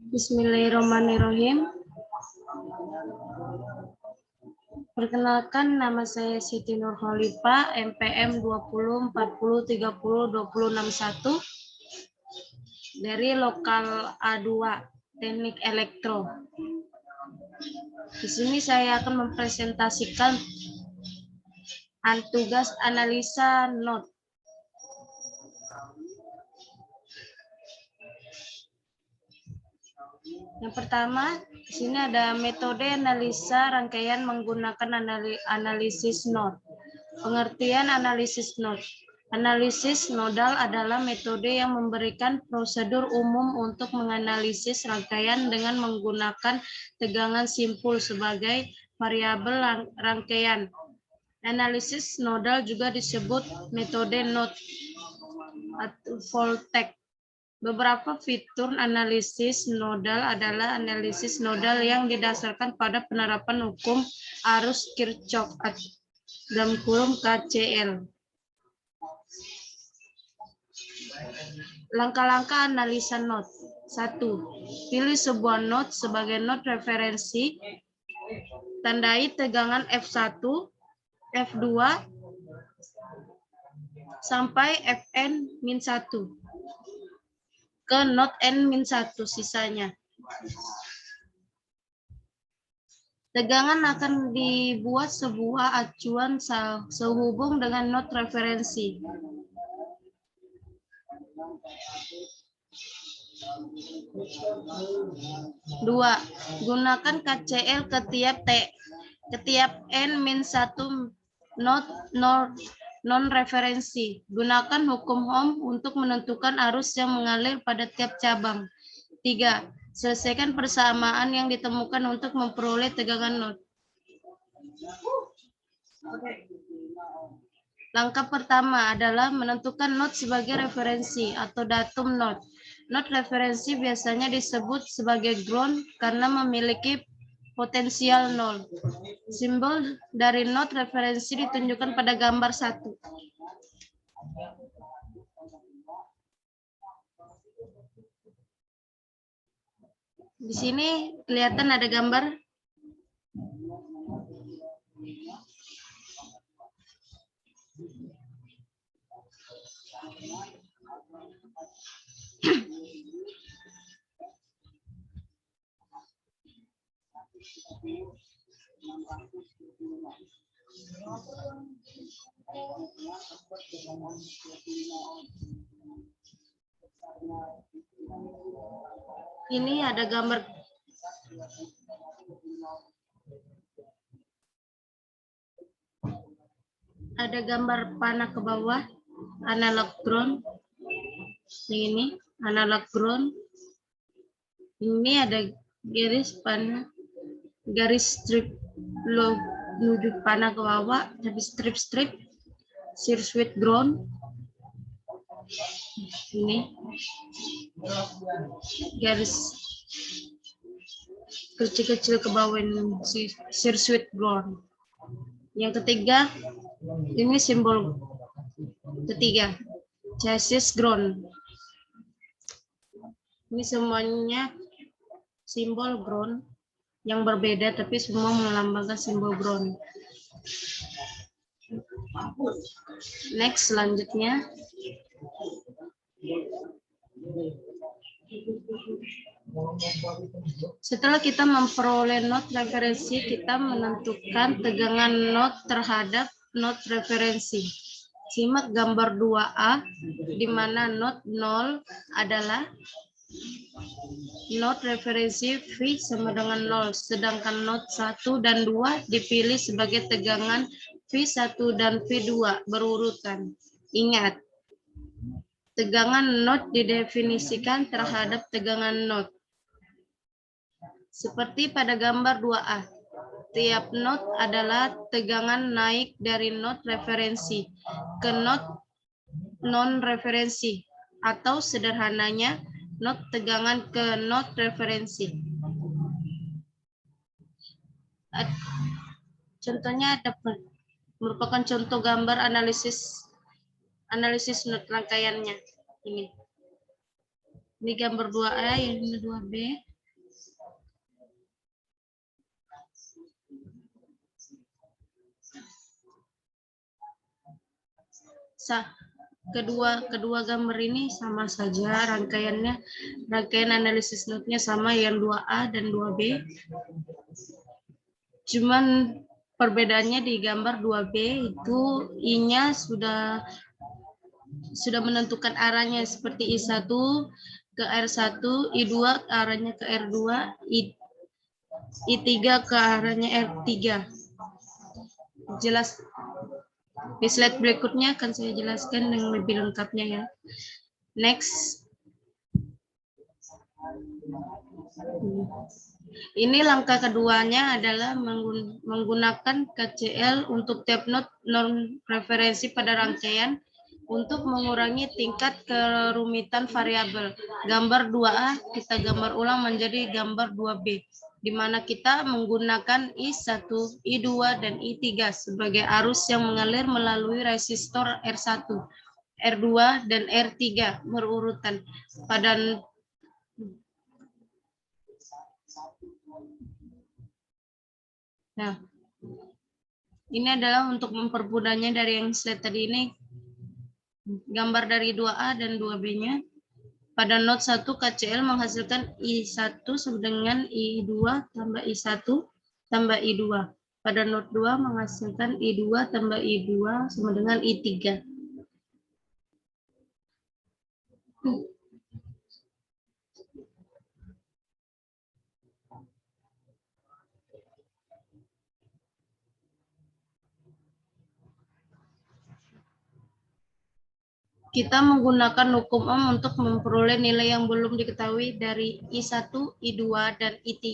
Bismillahirrahmanirrahim. Perkenalkan, nama saya Siti Nurholifa, MPM 20 40 30 2061 dari lokal A2 Teknik Elektro. Di sini saya akan mempresentasikan tugas analisa not. Yang pertama, di sini ada metode analisa rangkaian menggunakan analisis node. Pengertian analisis node. Analisis nodal adalah metode yang memberikan prosedur umum untuk menganalisis rangkaian dengan menggunakan tegangan simpul sebagai variabel rangkaian. Analisis nodal juga disebut metode node atau voltage. Beberapa fitur analisis nodal adalah analisis nodal yang didasarkan pada penerapan hukum arus Kirchhoff dalam kurung KCL. Langkah-langkah analisa node. 1. Pilih sebuah node sebagai node referensi. Tandai tegangan F1, F2, sampai Fn-1. Ke node N-1 sisanya. Tegangan akan dibuat sebuah acuan sehubung dengan node referensi. Dua, gunakan KCL ketiap N-1 node non-referensi. Gunakan hukum Ohm untuk menentukan arus yang mengalir pada tiap cabang. 3. Selesaikan persamaan yang ditemukan untuk memperoleh tegangan node. Langkah pertama adalah menentukan node sebagai referensi atau datum node. Node referensi biasanya disebut sebagai ground karena memiliki potensial 0. Simbol dari node referensi ditunjukkan pada gambar 1. Di sini kelihatan ada gambar. Ini ada gambar. Ada gambar panah ke bawah, analog ground. Ini analog ground. Ini ada garis panah, garis strip menuju panah ke bawah, jadi strip circuit ground. Ini garis kecil-kecil ke bawah, circuit ground. Yang ketiga, ini simbol ketiga, chassis ground. Ini semuanya simbol ground yang berbeda, tapi semua melambangkan simbol ground. Next, selanjutnya. Setelah kita memperoleh node referensi, kita menentukan tegangan node terhadap node referensi. Simak gambar 2A, di mana node 0 adalah node referensi V sama dengan 0, sedangkan node 1 dan 2 dipilih sebagai tegangan V1 dan V2 berurutan. Ingat, Tegangan not didefinisikan terhadap tegangan not. Seperti pada gambar 2A. Tiap not adalah tegangan naik dari not referensi ke not non-referensi, atau sederhananya not tegangan ke not referensi. Contohnya dapat merupakan contoh gambar analisis not rangkaiannya. Ini gambar 2A, ini 2B. Kedua gambar ini sama saja rangkaiannya, rangkaian analisis notnya sama yang 2A dan 2B. Cuman perbedaannya di gambar 2B itu I-nya sudah menentukan arahnya seperti I1 ke R1, I2 arahnya ke R2, I3 ke arahnya R3. Jelas. Di slide berikutnya akan saya jelaskan dengan lebih lengkapnya ya. Next. Ini langkah keduanya adalah menggunakan KCL untuk tiap not non-referensi pada rangkaian untuk mengurangi tingkat kerumitan variabel. Gambar 2A kita gambar ulang menjadi gambar 2B, di mana kita menggunakan I1, I2, dan I3 sebagai arus yang mengalir melalui resistor R1, R2, dan R3 berurutan. Nah, ini adalah untuk mempermudahnya dari yang slide tadi ini, gambar dari 2A dan 2B-nya. Pada not 1 KCL menghasilkan I1 sama dengan I2 tambah I1 tambah I2. Pada not 2 menghasilkan I2 tambah I2 sama dengan I3. Kita menggunakan hukum Ohm untuk memperoleh nilai yang belum diketahui dari I1, I2, dan I3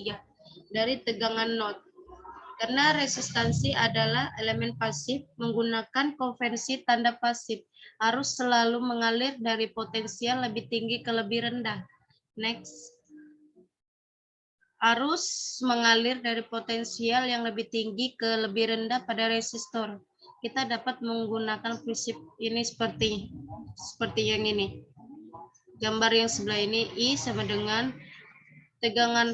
dari tegangan not. Karena resistansi adalah elemen pasif, menggunakan konvensi tanda pasif, arus selalu mengalir dari potensial lebih tinggi ke lebih rendah. Next. Arus mengalir dari potensial yang lebih tinggi ke lebih rendah pada resistor. Kita dapat menggunakan prinsip ini seperti yang ini. Gambar yang sebelah ini I sama dengan tegangan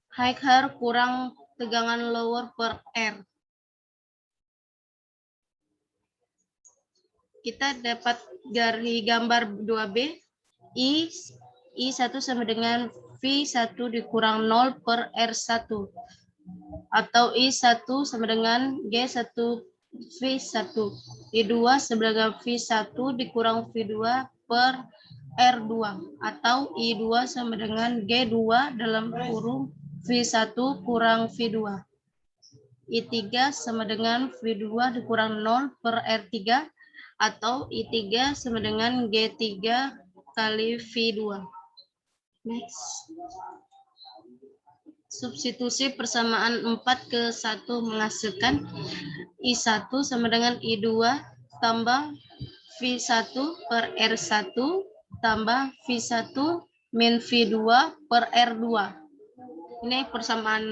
higher kurang tegangan lower per R. Kita dapat dari gambar 2B I1 sama dengan V1 dikurang 0 per R1, atau I1 sama dengan G1 V1, I2 sebagai V1 dikurang V2 per R2, atau I2 sama dengan G2 dalam kurung V1 kurang V2. I3 sama dengan V2 dikurang 0 per R3, atau I3 sama dengan G3 kali V2. Next. Substitusi persamaan 4:1 menghasilkan I1 sama dengan I2 tambah V1 per R1 tambah V1 min V2 per R2. Ini persamaan.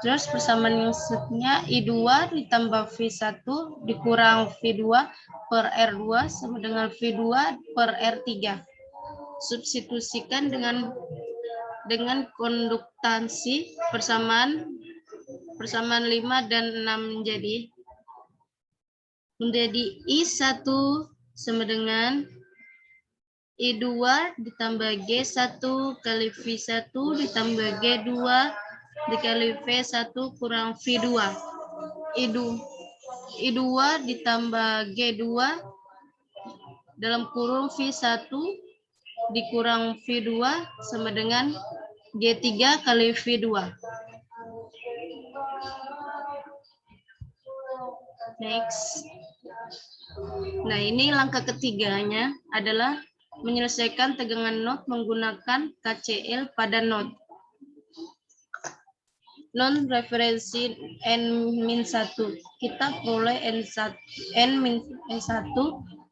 Terus persamaan yang selanjutnya I2 ditambah V1 dikurang V2 per R2 sama dengan V2 per R3. Substitusikan dengan konduktansi persamaan 5 dan 6 menjadi I1 sama dengan I2 ditambah G1 kali V1 ditambah G2 dikali V1 kurang V2. I2 ditambah G2 dalam kurung V1 dikurang V2 sama dengan G3 kali V2. Next. Nah, ini langkah ketiganya adalah menyelesaikan tegangan not menggunakan KCL pada not. Non referensi N-1. Kita peroleh N-1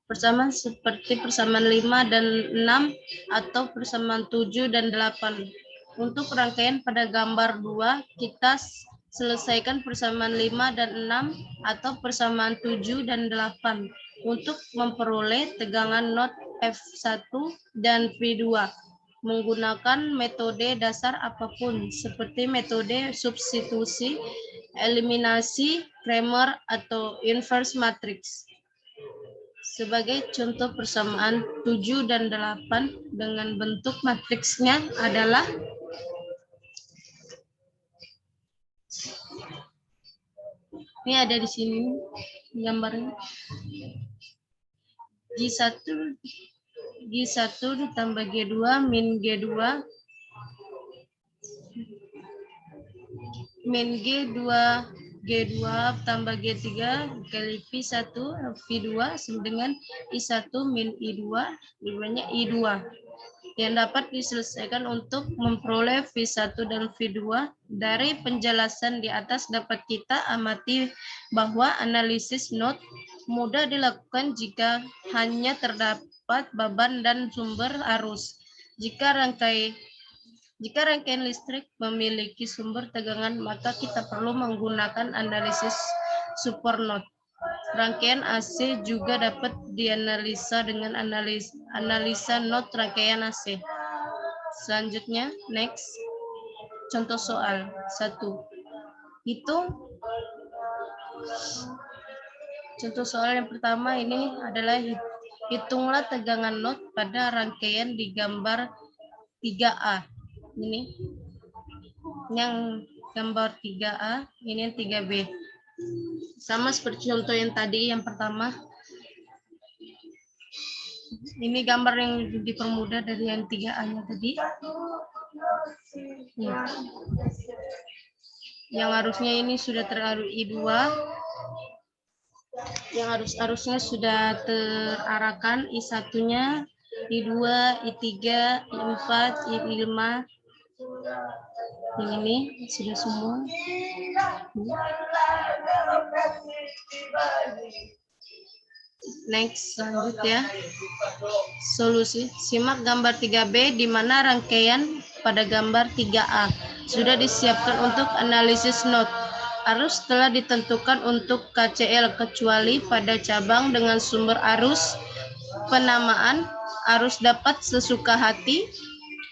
persamaan seperti persamaan 5 dan 6 atau persamaan 7 dan 8. Untuk rangkaian pada gambar 2, kita selesaikan persamaan 5 dan 6 atau persamaan 7 dan 8 untuk memperoleh tegangan not F1 dan V2 menggunakan metode dasar apapun seperti metode substitusi, eliminasi, Cramer, atau inverse matrix. Sebagai contoh persamaan 7 dan 8 dengan bentuk matriksnya adalah ini ada di sini gambarnya. G1 ditambah G2 min G2 min G2 tambah G3 kali V1 V2 sama dengan I1 min I2 I2-nya I2 yang dapat diselesaikan untuk memperoleh V1 dan V2. Dari penjelasan di atas dapat kita amati bahwa analisis not mudah dilakukan jika hanya terdapat beban dan sumber arus. Jika rangkaian listrik memiliki sumber tegangan, maka kita perlu menggunakan analisis supernot. Rangkaian AC juga dapat dianalisa dengan analisa not rangkaian AC. Selanjutnya, next. Contoh soal 1. Contoh soal yang pertama ini adalah hitunglah tegangan not pada rangkaian di gambar 3A. Ini yang gambar 3A, ini yang 3B. Sama seperti contoh yang tadi, yang pertama. Ini gambar yang dipermudah dari yang 3A-nya tadi. Ya. Yang harusnya ini sudah terarus I2. Yang arusnya sudah terarahkan I1-nya, I2, I3, I4, I5. Yang ini sudah semua. Next, selanjutnya. Solusi. Simak gambar 3B di mana rangkaian pada gambar 3A sudah disiapkan untuk analisis not. Arus telah ditentukan untuk KCL kecuali pada cabang dengan sumber arus. Penamaan arus dapat sesuka hati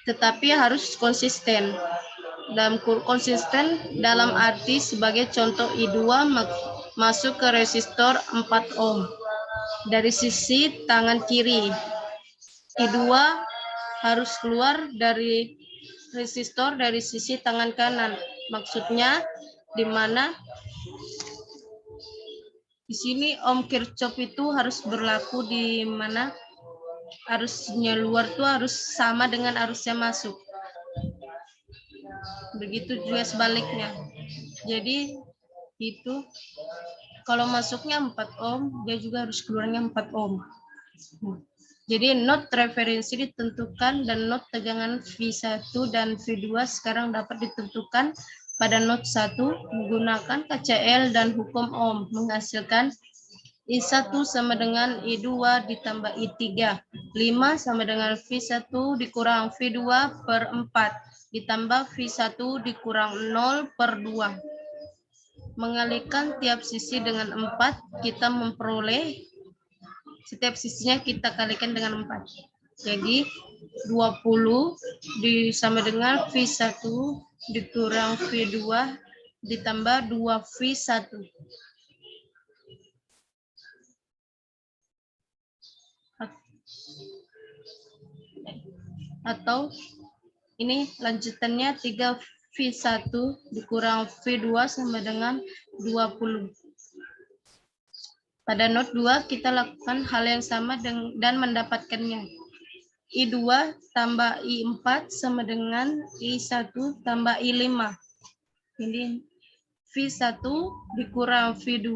tetapi harus konsisten. Konsisten dalam arti sebagai contoh I2 masuk ke resistor 4 ohm dari sisi tangan kiri. I2 harus keluar dari resistor dari sisi tangan kanan. Maksudnya di mana di sini Ohm Kirchhoff itu harus berlaku di mana arusnya luar tuh harus sama dengan arusnya masuk. Begitu juga sebaliknya. Jadi itu kalau masuknya 4 ohm, dia juga harus keluarnya 4 ohm. Jadi not referensi ditentukan dan not tegangan V1 dan V2 sekarang dapat ditentukan pada not 1 menggunakan KCL dan hukum Ohm menghasilkan I1 sama dengan I2 ditambah I3. 5 sama dengan V1 dikurang V2 per 4 ditambah V1 dikurang 0 per 2. Mengalihkan tiap sisi dengan 4, kita memperoleh setiap sisinya kita kalikan dengan 4. Jadi 20 sama dengan V1 dikurang V2 ditambah 2V1. Atau ini lanjutannya 3V1 dikurang V2 sama dengan 20. Pada not 2 kita lakukan hal yang sama dan mendapatkannya. I2 tambah I4 sama dengan I1 tambah I5. Ini V1 dikurang V2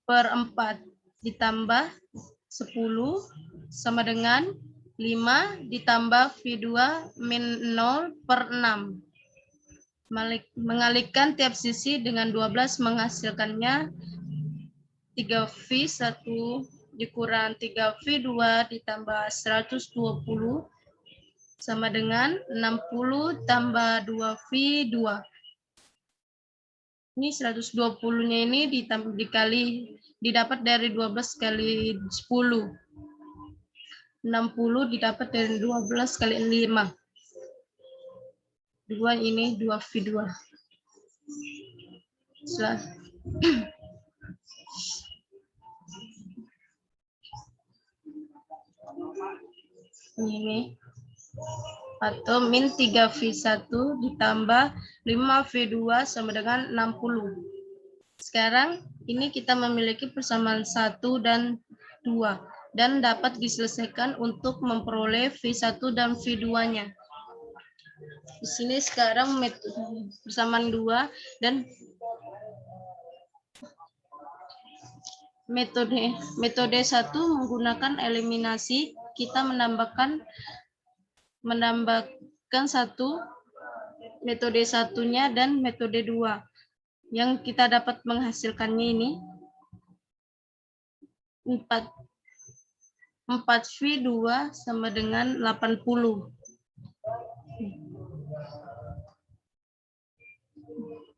per 4 ditambah 10 sama dengan 5 ditambah V2 min 0/6. Mengalihkan tiap sisi dengan 12 menghasilkannya 3V1 dikurang 3V2 ditambah 120 sama dengan 60 tambah 2V2. Ini 120-nya ini didapat dari 12 kali 10. 60 didapat dari 12 kali 5. 2 ini 2V2. Ini atau min 3V1 ditambah 5V2 sama dengan 60. Sekarang ini kita memiliki persamaan 1 dan 2 dan dapat diselesaikan untuk memperoleh V1 dan V2-nya. Di sini sekarang persamaan 2 dan metode 1 menggunakan eliminasi, kita menambahkan satu metode satunya dan metode 2 yang kita dapat menghasilkannya ini 4V2 sama dengan 80.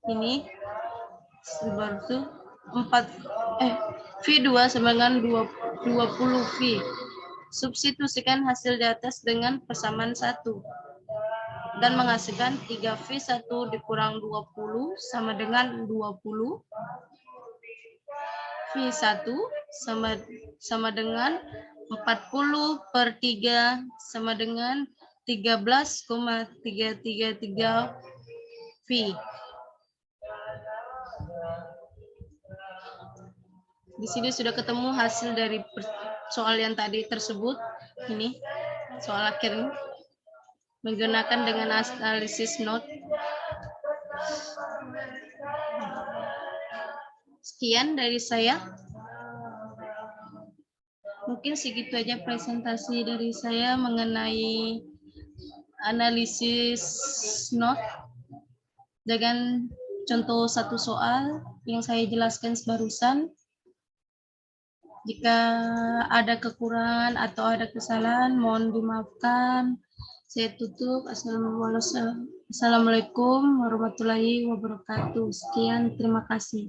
Ini berarti V2 sama dengan 20V. Substitusikan hasil di atas dengan persamaan 1 dan menghasilkan 3V1 dikurang 20 sama dengan 20. V1 sama dengan 40/3 sama dengan 13,333 V. Di sini sudah ketemu hasil dari soal yang tadi tersebut. Ini soal akhir menggunakan dengan analisis not. Sekian dari saya. Mungkin segitu aja presentasi dari saya mengenai analisis not dengan contoh satu soal yang saya jelaskan barusan. Jika ada kekurangan atau ada kesalahan, mohon dimaafkan. Saya tutup. Assalamualaikum warahmatullahi wabarakatuh. Sekian, terima kasih.